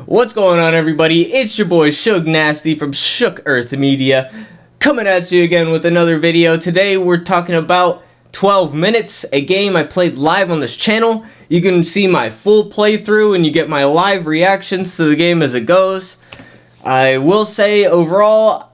What's going on, everybody? It's your boy Shook Nasty from Shook Earth Media, coming at you again with another video. Today we're talking about 12 Minutes, a game I played live on this channel. You can see my full playthrough and you get my live reactions to the game as it goes. I will say, overall,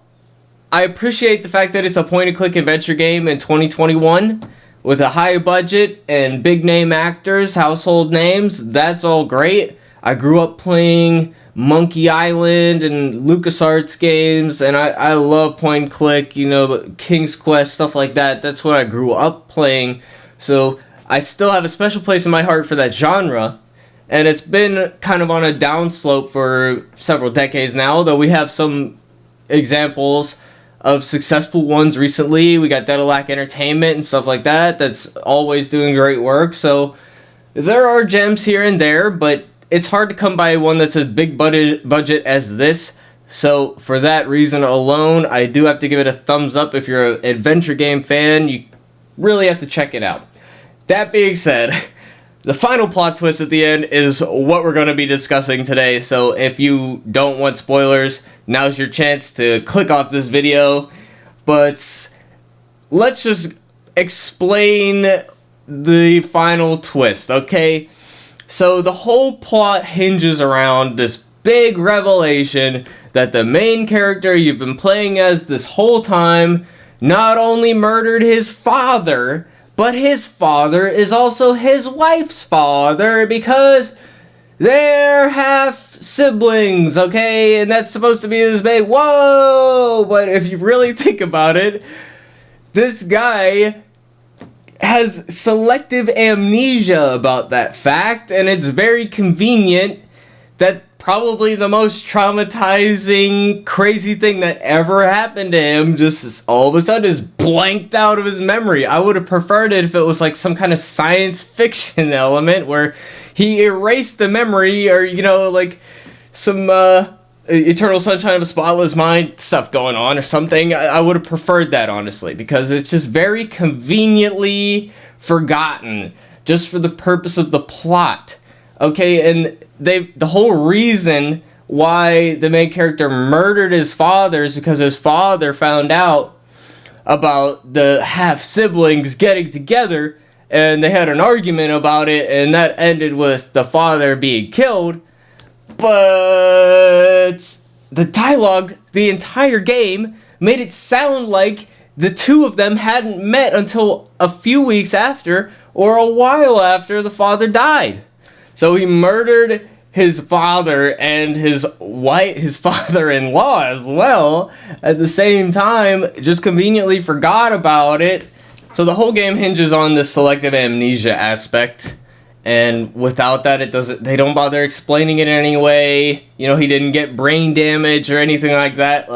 I appreciate the fact that it's a point-and-click adventure game in 2021 with a high budget and big-name actors, household names. That's all great. I grew up playing Monkey Island and LucasArts games, and I love point-and-click, you know, King's Quest, stuff like that. That's what I grew up playing. So I still have a special place in my heart for that genre. And it's been kind of on a downslope for several decades now, though we have some examples of successful ones recently. We got Dedilac Entertainment and stuff like that. That's always doing great work. So there are gems here and there, but it's hard to come by one that's as big budget as this. So for that reason alone, I do have to give it a thumbs up. If you're an adventure game fan, you really have to check it out. That being said, the final plot twist at the end is what we're going to be discussing today. So if you don't want spoilers, now's your chance to click off this video. But let's just explain the final twist, okay? So the whole plot hinges around this big revelation that the main character you've been playing as this whole time not only murdered his father, but his father is also his wife's father, because they're half siblings, okay? And that's supposed to be this big, whoa! But if you really think about it, this guy has selective amnesia about that fact, and it's very convenient that probably the most traumatizing, crazy thing that ever happened to him just all of a sudden is blanked out of his memory. I would have preferred it if it was like some kind of science fiction element where he erased the memory, or, you know, like some Eternal Sunshine of a Spotless Mind stuff going on or something. I would have preferred that, honestly, because it's just very conveniently forgotten just for the purpose of the plot. Okay, and the whole reason why the main character murdered his father is because his father found out about the half-siblings getting together, and they had an argument about it, and that ended with the father being killed. But the dialogue, the entire game, made it sound like the two of them hadn't met until a few weeks after, or a while after the father died. So he murdered his father and his wife, his father-in-law as well, at the same time, just conveniently forgot about it. So the whole game hinges on this selective amnesia aspect, and without that, they don't bother explaining it in any way. You know, he didn't get brain damage or anything like that,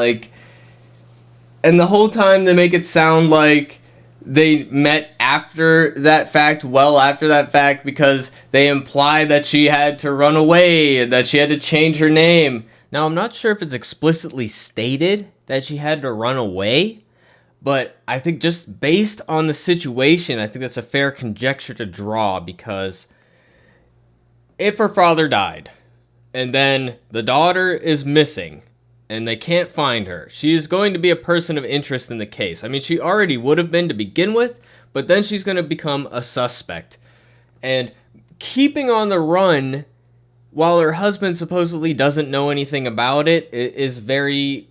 and the whole time they make it sound like they met after that fact, well after that fact, because they imply that she had to run away and that she had to change her name. Now, I'm not sure if it's explicitly stated that she had to run away, but I think just based on the situation, I think that's a fair conjecture to draw, because if her father died, and then the daughter is missing, and they can't find her, she is going to be a person of interest in the case. I mean, she already would have been to begin with, but then she's going to become a suspect. And keeping on the run while her husband supposedly doesn't know anything about it is very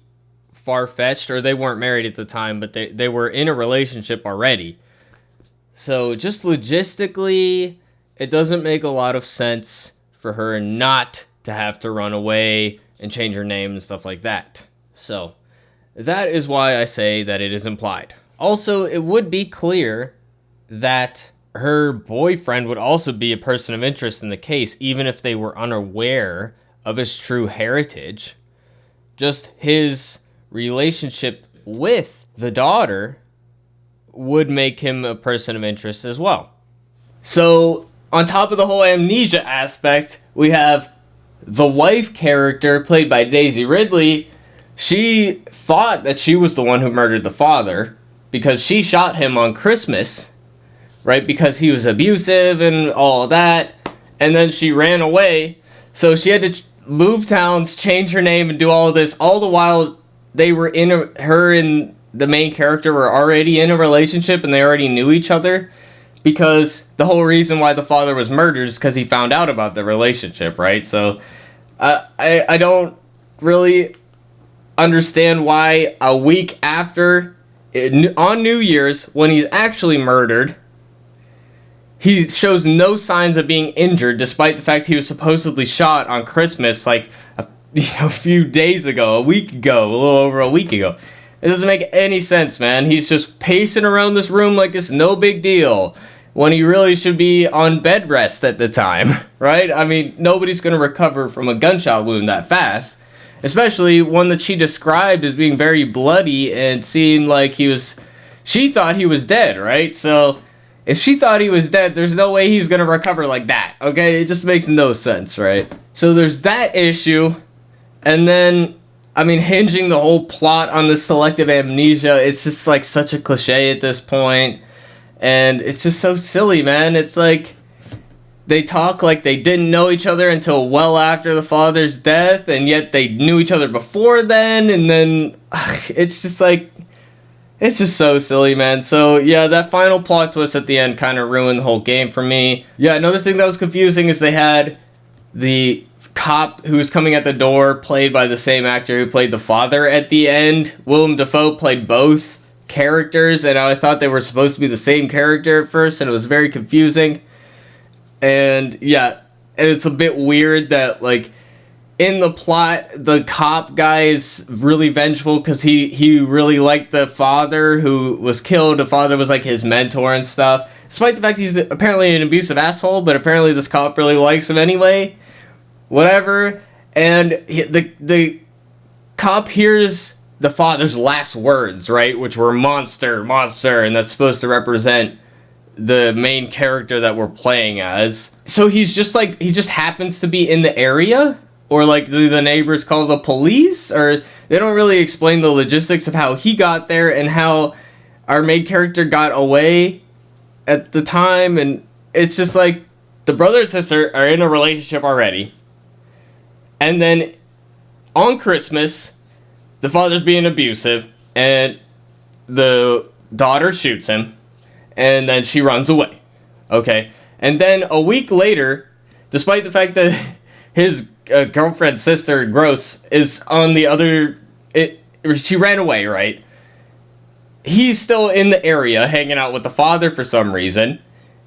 far-fetched, or they weren't married at the time, but they were in a relationship already. So just logistically, it doesn't make a lot of sense for her not to have to run away and change her name and stuff like that. So that is why I say that it is implied. Also, it would be clear that her boyfriend would also be a person of interest in the case, even if they were unaware of his true heritage. Just his relationship with the daughter would make him a person of interest as well. So on top of the whole amnesia aspect, we have the wife character, played by Daisy Ridley. She thought that she was the one who murdered the father, because she shot him on Christmas, right? Because he was abusive and all that. And then she ran away. So she had to move towns, change her name, and do all of this, all the while they were her and the main character were already in a relationship and they already knew each other, because the whole reason why the father was murdered is because he found out about the relationship, right? So I don't really understand why a week after, on New Year's, when he's actually murdered, he shows no signs of being injured, despite the fact he was supposedly shot on Christmas, like a few days ago, a week ago, a little over a week ago. It doesn't make any sense, man. He's just pacing around this room like it's no big deal, when he really should be on bed rest at the time, right? I mean, nobody's going to recover from a gunshot wound that fast, especially one that she described as being very bloody and seemed like she thought he was dead, right? So if she thought he was dead, there's no way he's going to recover like that, okay? It just makes no sense, right? So there's that issue. And then, I mean, hinging the whole plot on this selective amnesia, it's just like such a cliche at this point. And it's just so silly, man. It's like they talk like they didn't know each other until well after the father's death, and yet they knew each other before then. And then it's just like, it's just so silly, man. So, yeah, that final plot twist at the end kind of ruined the whole game for me. Yeah, another thing that was confusing is they had the cop who was coming at the door, played by the same actor who played the father at the end. Willem Dafoe played both characters, and I thought they were supposed to be the same character at first, and it was very confusing. And, yeah, and it's a bit weird that, like, in the plot, the cop guy is really vengeful because he really liked the father who was killed. The father was like his mentor and stuff. Despite the fact he's apparently an abusive asshole, but apparently this cop really likes him anyway. Whatever. And the cop hears the father's last words, right? Which were monster, monster, and that's supposed to represent the main character that we're playing as. So he's just like, he just happens to be in the area. Or, like, do the neighbors call the police? Or they don't really explain the logistics of how he got there and how our main character got away at the time. And it's just like, the brother and sister are in a relationship already. And then, on Christmas, the father's being abusive. And the daughter shoots him. And then she runs away. Okay? And then, a week later, despite the fact that his girlfriend's sister, Gross, is on the other... she ran away, right? He's still in the area, hanging out with the father for some reason.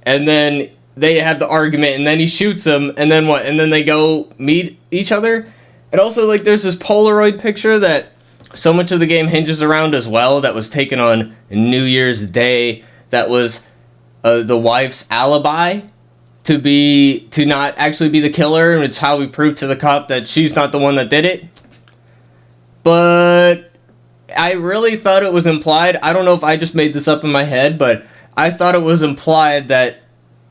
And then they have the argument, and then he shoots him, and then what? And then they go meet each other? And also, like, there's this Polaroid picture that so much of the game hinges around as well, that was taken on New Year's Day, that was the wife's alibi to not actually be the killer, and it's how we prove to the cop that she's not the one that did it. But I really thought it was implied, I don't know if I just made this up in my head, but I thought it was implied that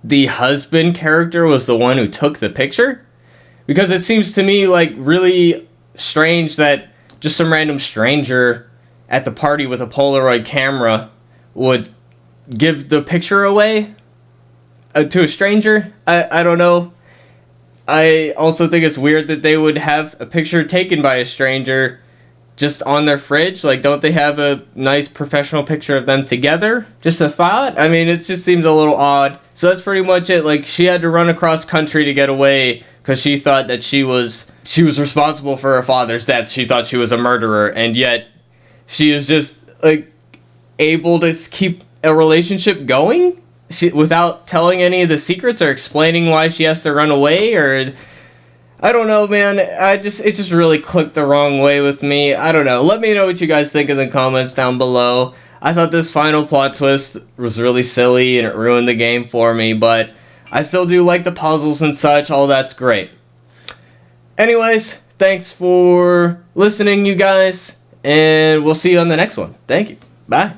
the husband character was the one who took the picture. Because it seems to me like really strange that just some random stranger at the party with a Polaroid camera would give the picture away to a stranger. I don't know. I also think it's weird that they would have a picture taken by a stranger just on their fridge. Like, don't they have a nice professional picture of them together? Just a thought. I mean, it just seems a little odd. So that's pretty much it. Like, she had to run across country to get away because she thought that she was responsible for her father's death. She thought she was a murderer, and yet she is just like able to keep a relationship going without telling any of the secrets or explaining why she has to run away. Or I don't know, man. It just really clicked the wrong way with me. I don't know. Let me know what you guys think in the comments down below. I thought this final plot twist was really silly and it ruined the game for me, but I still do like the puzzles and such. All that's great. Anyways, thanks for listening, you guys, and we'll see you on the next one. Thank you. Bye.